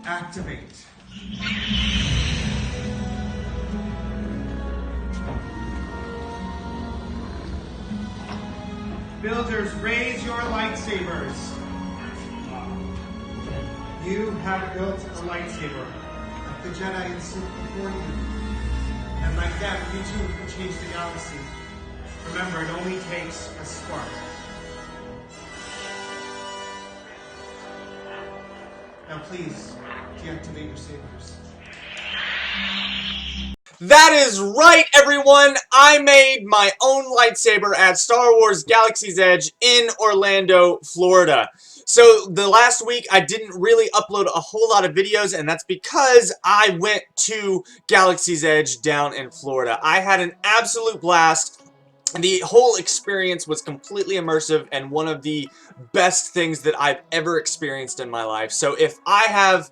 Activate. Builders, raise your lightsabers. You have built a lightsaber, like the Jedi and Sith before you. And like them, you too can change the galaxy. Remember, it only takes a spark. Now please, deactivate your sabers. That is right, everyone! I made my own lightsaber at Star Wars Galaxy's Edge in Orlando, Florida. So the last week I didn't really upload a whole lot of videos, and that's because I went to Galaxy's Edge down in Florida. I had an absolute blast. The whole experience was completely immersive and one of the best things that I've ever experienced in my life. So if I have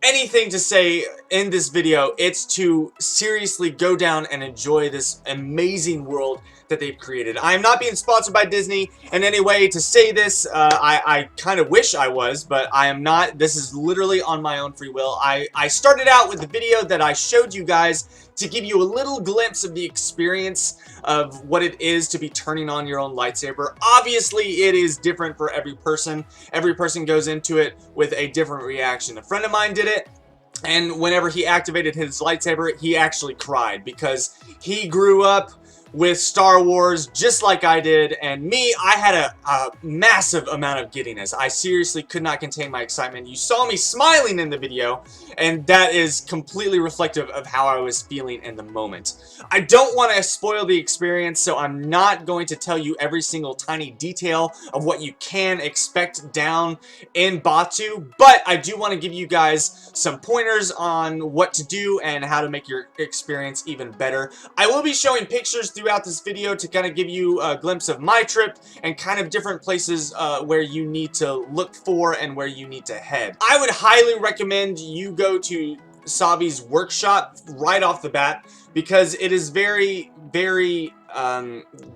anything to say in this video, it's to seriously go down and enjoy this amazing world that they've created. I am not being sponsored by Disney in any way to say this. I kind of wish I was, but I am not. This is literally on my own free will. I started out with the video that I showed you guys to give you a little glimpse of the experience of what it is to be turning on your own lightsaber. Obviously, it is different for every person. Every person goes into it with a different reaction. A friend of mine did it, and whenever he activated his lightsaber, he actually cried because he grew up with Star Wars just like I did, and me, I had a massive amount of giddiness. I seriously could not contain my excitement. You saw me smiling in the video, and that is completely reflective of how I was feeling in the moment. I don't want to spoil the experience, so I'm not going to tell you every single tiny detail of what you can expect down in Batuu, but I do want to give you guys some pointers on what to do and how to make your experience even better. I will be showing pictures throughout this video to kind of give you a glimpse of my trip and kind of different places where you need to look for and where you need to head. I would highly recommend you go to Savi's workshop right off the bat because it is very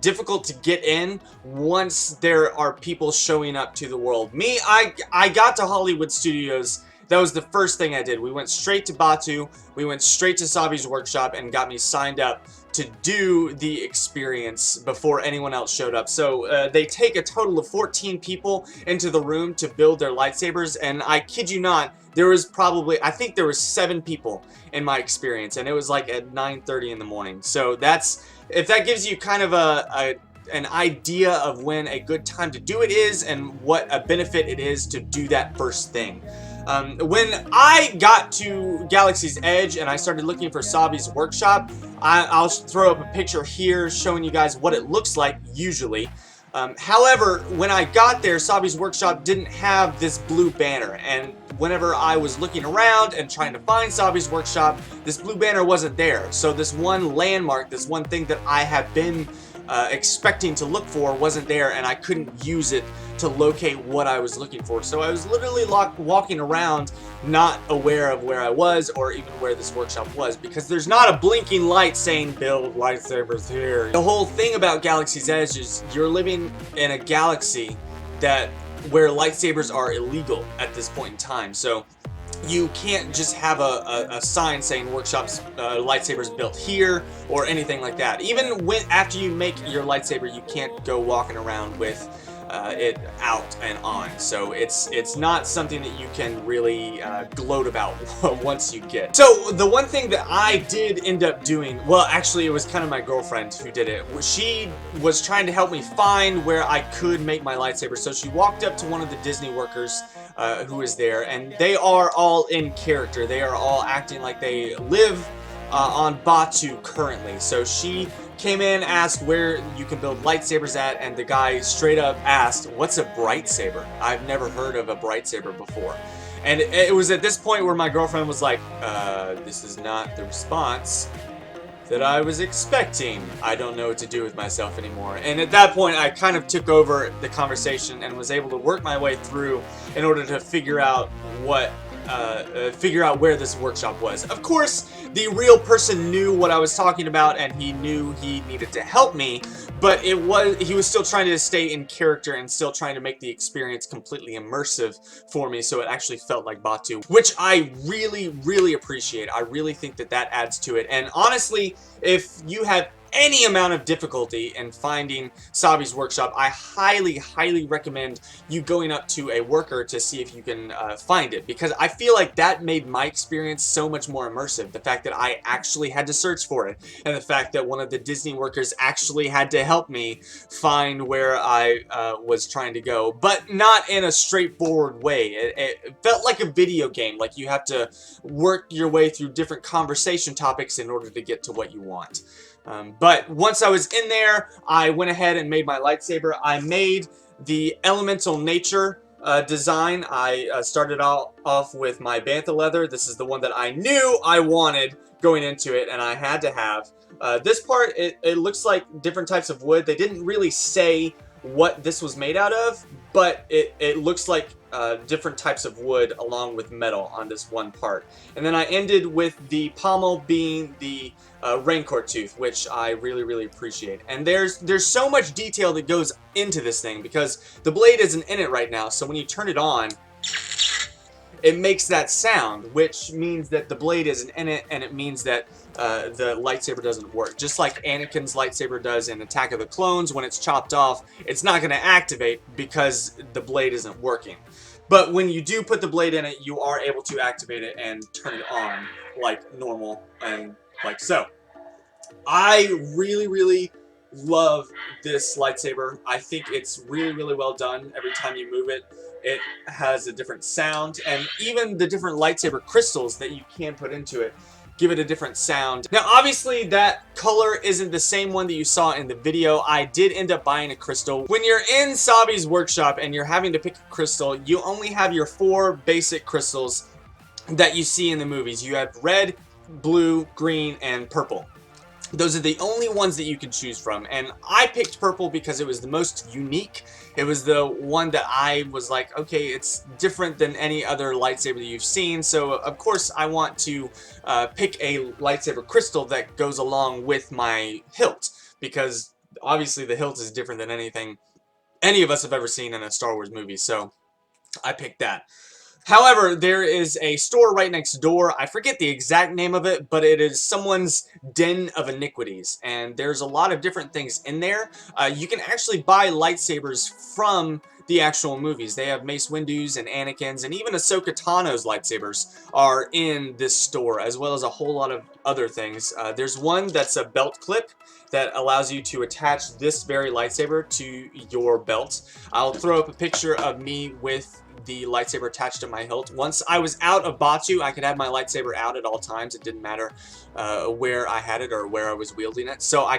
difficult to get in once there are people showing up to the world. Me, I got to Hollywood Studios. That was the first thing I did. We went straight to Batuu, we went straight to Savi's workshop and got me signed up to do the experience before anyone else showed up. So they take a total of 14 people into the room to build their lightsabers, and I kid you not, there was probably, I think there was 7 people in my experience, and it was like at 9:30 in the morning. So that's, if that gives you kind of an idea of when a good time to do it is and what a benefit it is to do that first thing. When I got to Galaxy's Edge and I started looking for Savi's workshop, I'll throw up a picture here showing you guys what it looks like usually. However, when I got there, Savi's workshop didn't have this blue banner, and whenever I was looking around and trying to find Savi's workshop, this blue banner wasn't there. So this one landmark, this one thing that I have been expecting to look for wasn't there, and I couldn't use it to locate what I was looking for. So I was literally walking around not aware of where I was or even where this workshop was, because there's not a blinking light saying build lightsabers here. The whole thing about Galaxy's Edge is you're living in a galaxy where lightsabers are illegal at this point in time. So you can't just have a sign saying workshops lightsabers built here or anything like that. Even after you make your lightsaber, you can't go walking around with it out and on. So it's not something that you can really gloat about once you get. So the one thing that I did end up doing, well, actually it was kind of my girlfriend who did it. She was trying to help me find where I could make my lightsaber. So she walked up to one of the Disney workers who is there, and they are all in character. They are all acting like they live on Batuu currently. So she came in, asked where you can build lightsabers at, and the guy straight up asked, "What's a bright saber? I've never heard of a bright saber before." And it was at this point where my girlfriend was like, this is not the response that I was expecting. I don't know what to do with myself anymore. And at that point, I kind of took over the conversation and was able to work my way through in order to figure out what figure out where this workshop was. Of course, the real person knew what I was talking about, and he knew he needed to help me, but he was still trying to stay in character and still trying to make the experience completely immersive for me, so it actually felt like Batu, which I really, really appreciate. I really think that that adds to it. And honestly, if you have any amount of difficulty in finding Sabi's workshop, I highly, highly recommend you going up to a worker to see if you can find it, because I feel like that made my experience so much more immersive. The fact that I actually had to search for it, and the fact that one of the Disney workers actually had to help me find where I was trying to go, but not in a straightforward way. It felt like a video game, like you have to work your way through different conversation topics in order to get to what you want. But once I was in there, I went ahead and made my lightsaber. I made the elemental nature design. I started off with my bantha leather. This is the one that I knew I wanted going into it, and I had to have. This part, it looks like different types of wood. They didn't really say what this was made out of, but it looks like different types of wood along with metal on this one part. And then I ended with the pommel being the Rancor tooth, which I really, really appreciate. And there's so much detail that goes into this thing, because the blade isn't in it right now, so when you turn it on, it makes that sound, which means that the blade isn't in it, and it means that the lightsaber doesn't work. Just like Anakin's lightsaber does in Attack of the Clones, when it's chopped off, it's not going to activate because the blade isn't working. But when you do put the blade in it, you are able to activate it and turn it on like normal, and like so. I really, really love this lightsaber. I think it's really, really well done. Every time you move it, it has a different sound, and even the different lightsaber crystals that you can put into it give it a different sound. Now, obviously, that color isn't the same one that you saw in the video. I did end up buying a crystal. When you're in Sabi's workshop and you're having to pick a crystal, you only have your 4 basic crystals that you see in the movies. You have red, blue, green, and purple. Those are the only ones that you can choose from, and I picked purple because it was the most unique. It was the one that I was like, okay, it's different than any other lightsaber that you've seen, so of course I want to pick a lightsaber crystal that goes along with my hilt, because obviously the hilt is different than anything any of us have ever seen in a Star Wars movie, so I picked that. However, there is a store right next door. I forget the exact name of it, but it is someone's Den of Iniquities, and there's a lot of different things in there. You can actually buy lightsabers from the actual movies. They have Mace Windu's and Anakin's, and even Ahsoka Tano's lightsabers are in this store, as well as a whole lot of other things. There's one that's a belt clip that allows you to attach this very lightsaber to your belt. I'll throw up a picture of me with the lightsaber attached to my hilt. Once I was out of Batu, I could have my lightsaber out at all times. It didn't matter where I had it or where I was wielding it. So I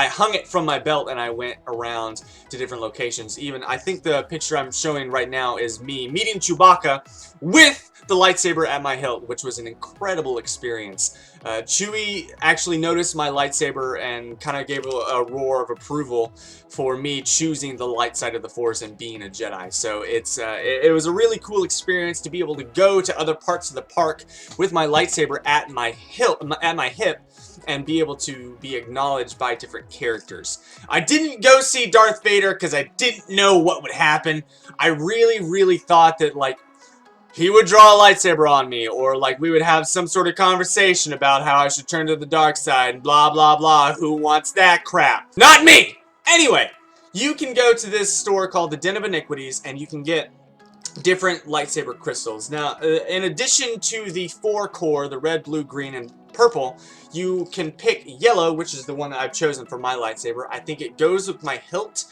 hung it from my belt and I went around to different locations. Even, I think the picture I'm showing right now is me meeting Chewbacca with the lightsaber at my hilt, which was an incredible experience. Chewie actually noticed my lightsaber and kind of gave a roar of approval for me choosing the light side of the Force and being a Jedi. So it was a really cool experience to be able to go to other parts of the park with my lightsaber at my hip, and be able to be acknowledged by different characters. I didn't go see Darth Vader because I didn't know what would happen. I really, really thought that, like, he would draw a lightsaber on me, or like we would have some sort of conversation about how I should turn to the dark side, and blah blah blah. Who wants that crap? Not me! Anyway, you can go to this store called the Den of Iniquities, and you can get different lightsaber crystals. Now, in addition to the 4 core, the red, blue, green, and purple, you can pick yellow, which is the one that I've chosen for my lightsaber. I think it goes with my hilt.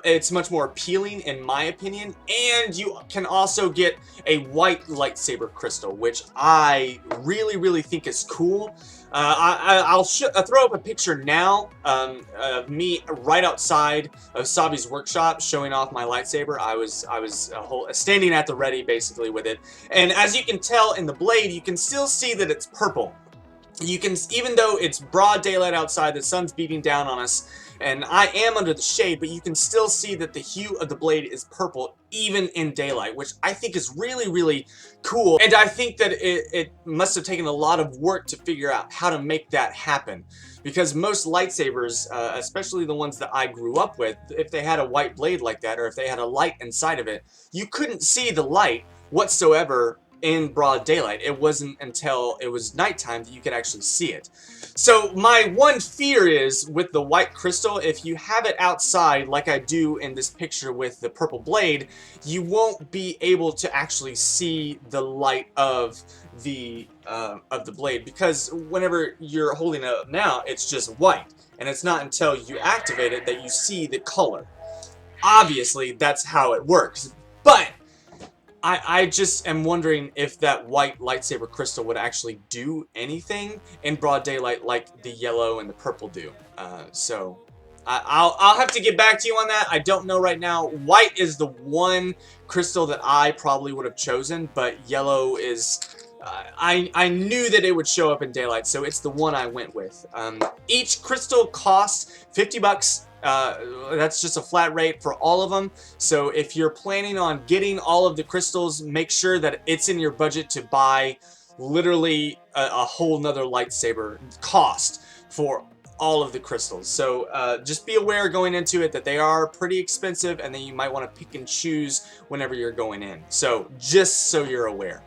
It's much more appealing in my opinion, and you can also get a white lightsaber crystal, which I really, really think is cool. I'll throw up a picture now of me right outside of Sabi's workshop showing off my lightsaber. I was standing at the ready basically with it, and as you can tell in the blade, you can still see that it's purple. You can, even though it's broad daylight outside, the sun's beating down on us, and I am under the shade, but you can still see that the hue of the blade is purple even in daylight, which I think is really, really cool. And I think that it must have taken a lot of work to figure out how to make that happen. Because most lightsabers, especially the ones that I grew up with, if they had a white blade like that, or if they had a light inside of it, you couldn't see the light whatsoever in broad daylight. It wasn't until it was nighttime that you could actually see it. So my one fear is with the white crystal, if you have it outside like I do in this picture with the purple blade, you won't be able to actually see the light of the blade, because whenever you're holding it up now, it's just white, and it's not until you activate it that you see the color. Obviously, that's how it works, but I just am wondering if that white lightsaber crystal would actually do anything in broad daylight like the yellow and the purple do. So I'll have to get back to you on that. I don't know right now. White is the one crystal that I probably would have chosen, but yellow is... I knew that it would show up in daylight, so it's the one I went with. Each crystal costs 50 bucks. That's just a flat rate for all of them. So if you're planning on getting all of the crystals, make sure that it's in your budget to buy literally a whole nother lightsaber cost for all of the crystals. So just be aware going into it that they are pretty expensive, and then you might want to pick and choose whenever you're going in. So just so you're aware.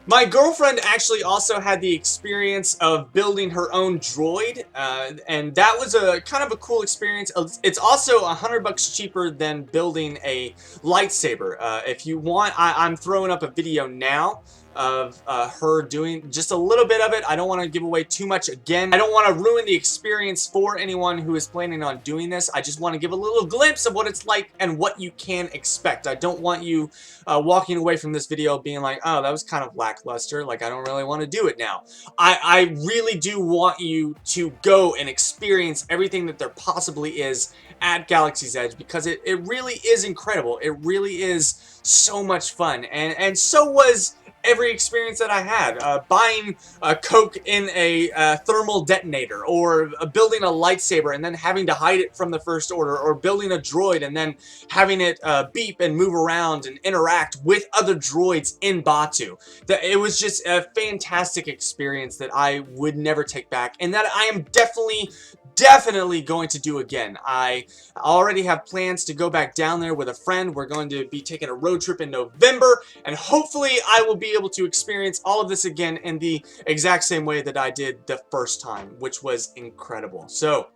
My girlfriend actually also had the experience of building her own droid, and that was a kind of a cool experience. It's also $100 cheaper than building a lightsaber. If you want, I'm throwing up a video now of her doing just a little bit of it. I don't want to give away too much again. I don't want to ruin the experience for anyone who is planning on doing this. I just want to give a little glimpse of what it's like and what you can expect. I don't want you walking away from this video being like, oh, that was kind of lackluster, like I don't really want to do it now. I really do want you to go and experience everything that there possibly is at Galaxy's Edge, because it really is incredible. It really is so much fun, and so was every experience that I had. Buying a Coke in a thermal detonator, or building a lightsaber and then having to hide it from the First Order, or building a droid and then having it beep and move around and interact with other droids in Batuu. It was just a fantastic experience that I would never take back, and that I am definitely going to do again. I already have plans to go back down there with a friend. We're going to be taking a road trip in November, and hopefully I will be able to experience all of this again in the exact same way that I did the first time, which was incredible. So,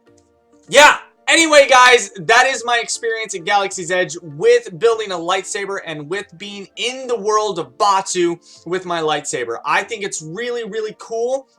yeah. Anyway, guys, that is my experience at Galaxy's Edge with building a lightsaber and with being in the world of Batuu with my lightsaber. I think it's really, really cool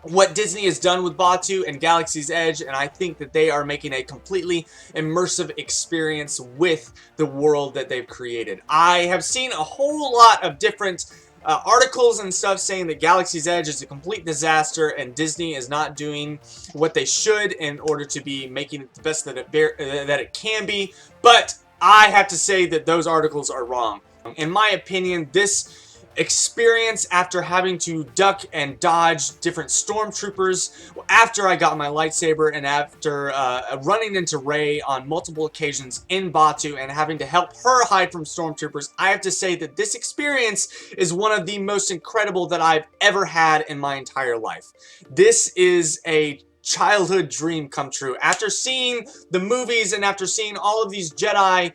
what Disney has done with Batuu and Galaxy's Edge, and I think that they are making a completely immersive experience with the world that they've created. I have seen a whole lot of different articles and stuff saying that Galaxy's Edge is a complete disaster and Disney is not doing what they should in order to be making it the best that it can be, but I have to say that those articles are wrong. In my opinion, this experience, after having to duck and dodge different stormtroopers, after I got my lightsaber, and after running into Rey on multiple occasions in Batuu and having to help her hide from stormtroopers, I have to say that this experience is one of the most incredible that I've ever had in my entire life. This is a childhood dream come true. After seeing the movies and after seeing all of these Jedi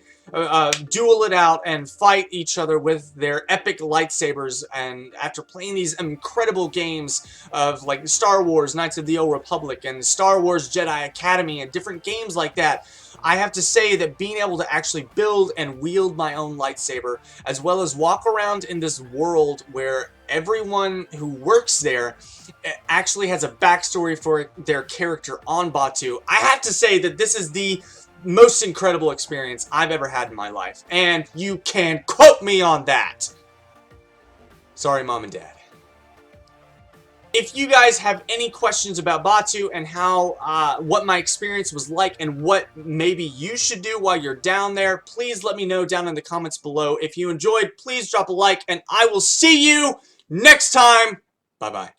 duel it out and fight each other with their epic lightsabers, and after playing these incredible games of like Star Wars Knights of the Old Republic and Star Wars Jedi Academy and different games like that, I have to say that being able to actually build and wield my own lightsaber, as well as walk around in this world where everyone who works there actually has a backstory for their character on Batuu, I have to say that this is the most incredible experience I've ever had in my life. And you can quote me on that. Sorry, Mom and Dad. If you guys have any questions about Batuu and how, what my experience was like and what maybe you should do while you're down there, please let me know down in the comments below. If you enjoyed, please drop a like, and I will see you next time. Bye-bye.